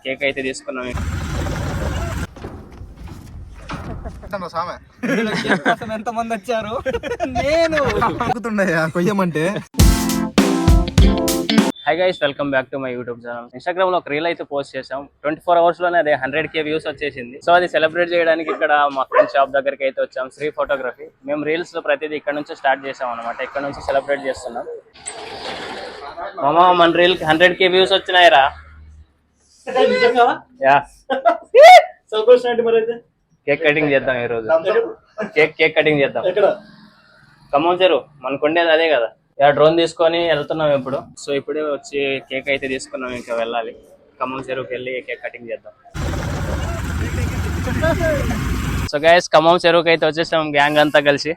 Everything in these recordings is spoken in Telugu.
కేక్ అయితే తీసుకున్నాం. ఎంత మంది వచ్చారు? నేను కొయ్యమంటే. Hi guys, welcome back to my YouTube channel. Instagram లో ఒక రీల్ అయితే పోస్ట్ చేసాం. 24 hours లోనే అదే 100K వ్యూస్ వచ్చేసింది. సో అది సెలబ్రేట్ చేయడానికి ఇక్కడ మా ఫ్రెండ్ షాప్ దగ్గరికి అయితే వచ్చాం, శ్రీ ఫోటోగ్రఫీ. మేము రీల్స్ లో ప్రతిదీ ఇక్కడ నుంచి స్టార్ట్ చేసాం అనమాట. ఇక్కడ నుంచి సెలబ్రేట్ చేస్తున్నాం. మామా, మన రీల్ కి 100K వ్యూస్ వచ్చినాయిరా. కేక్ కటింగ్ చేద్దాం ఈ రోజు. కేక్ కటింగ్ చేద్దాం. ఖమ్మం చెరువు మనకుండేది అదే కదా. డ్రోన్ తీసుకొని వెళ్తున్నాం ఇప్పుడు. సో ఇప్పుడే వచ్చి కేక్ అయితే తీసుకున్నాం, ఇంకా వెళ్ళాలి. ఖమ్మం చెరువుకి వెళ్ళి కేక్ కటింగ్ చేద్దాం. సో గైస్, ఖమ్మం చెరువుకి అయితే వచ్చేసాం గ్యాంగ్ అంతా కలిసి.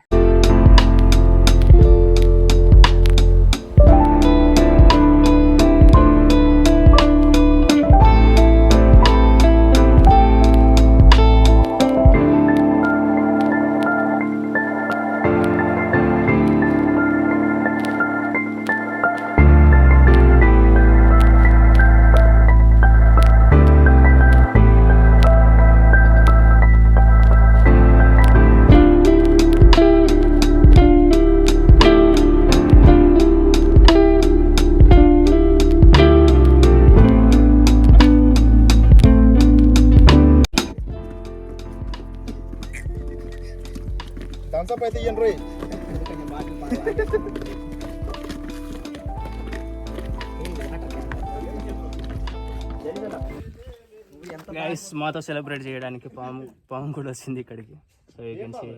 గైస్, మాతో సెలబ్రేట్ చేయడానికి పాము కూడా వచ్చింది ఇక్కడికి. So you can see.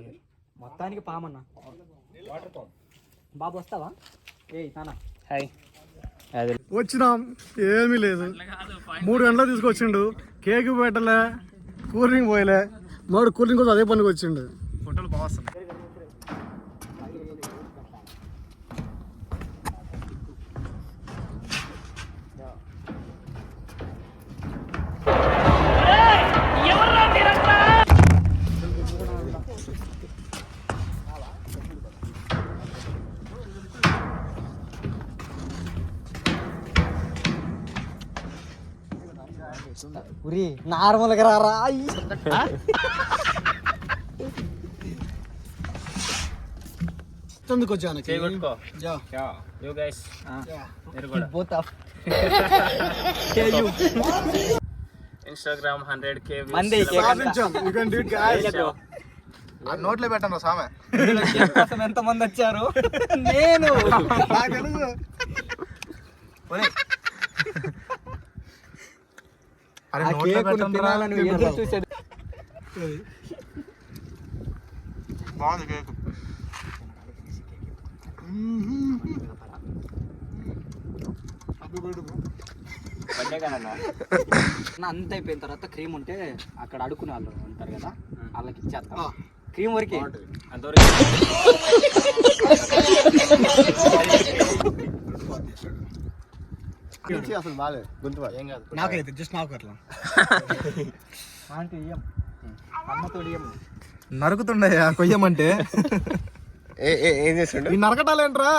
మొత్తానికి పామన్నా. బాబు వస్తావా? హాయ్. వచ్చినాం, ఏమీ లేదు. 3 గంటలకు తీసుకొచ్చిండు. కేక్ పెట్టలే, కూల్ డ్రింక్ పోయలే. మాడు కూల్ డ్రింక్ కోసం అదే పనికి వచ్చిండు. ఫోటోలు బాగా వస్తున్నాయి. నార్మల్ గా రారా. ఎందుకు వచ్చాను? ఇన్స్టాగ్రామ్ 100K నోట్లో పెట్టండి సామె. ఎంత మంది వచ్చారు? నేను. అంత అయిపోయిన తర్వాత క్రీమ్ ఉంటే అక్కడ అడుక్కునే వాళ్ళు ఉంటారు కదా, వాళ్ళకి ఇచ్చేస్తాం. క్రీమ్ వరకే అంతవరకు. అసలు బాలే గొంతు నాకైతే జస్ట్ నాకు అట్లా నరుకుతుండయా కొయ్యమంటే. ఏం చేస్తుండే ఈ నరకటాలేంట్రా?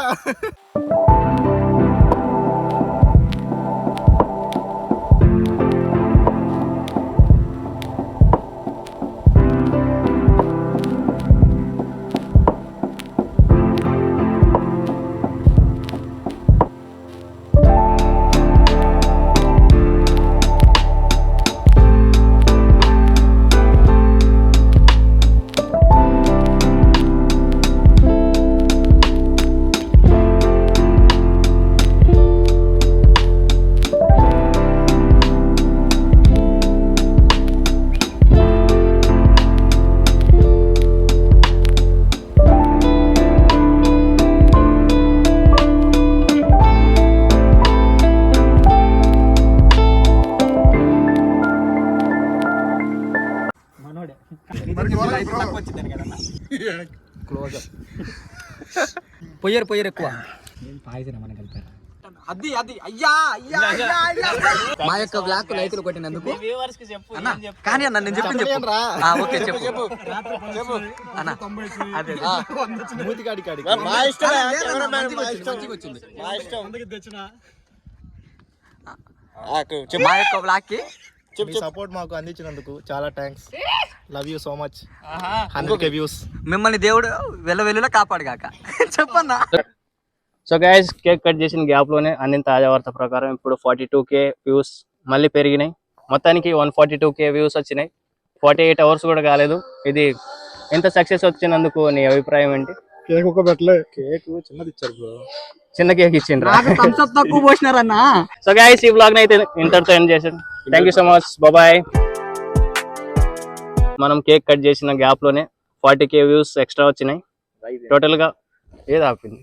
పొయ్యరు ఎక్కువ పాయిజన్ మన కలిపారు. అది అయ్యా మా యొక్క బ్లాక్ లైకులు కొట్టినందుకు కానీ అన్న నేను చెప్పింది చెప్పు. ఓకే చెప్పు అన్న. అదే మా యొక్క బ్లాక్ కి మీ సపోర్ట్ మాకు అందించినందుకు చాలా thanks. Love you so much. 100K views. మిమ్మల్ని దేవుడు వెలులా కాపాడు కాక చెప్పన్నా. సో గైస్ కేక్ కట్ చేసిన గ్యాప్ లోనే అందిన తాజా వార్త ప్రకారం ఇప్పుడు 42K వ్యూస్ మళ్ళీ పెరిగినాయి. మొత్తానికి 142K వ్యూస్ వచ్చినాయి. 48 అవర్స్ కూడా కాలేదు. ఇది ఎంత సక్సెస్ వచ్చినందుకు నీ అభిప్రాయం ఏంటి? కేక్ ఒక పెట్టలే, కేక్ చిన్నది ఇచ్చారు బ్రో. చిన్న కేక్ ఇచ్చిండ్రా? తక్కువ పోసినారన్నా. సో గైస్ ఈ బ్లాగ్ అయితే ఇంతటితో ఎండ్ చేసాను. Thank you so much, bye. మనం కేక్ కట్ చేసిన గ్యాప్ లోనే 40K వ్యూస్ ఎక్స్ట్రా వచ్చినాయి. టోటల్ గా ఏది ఆపింది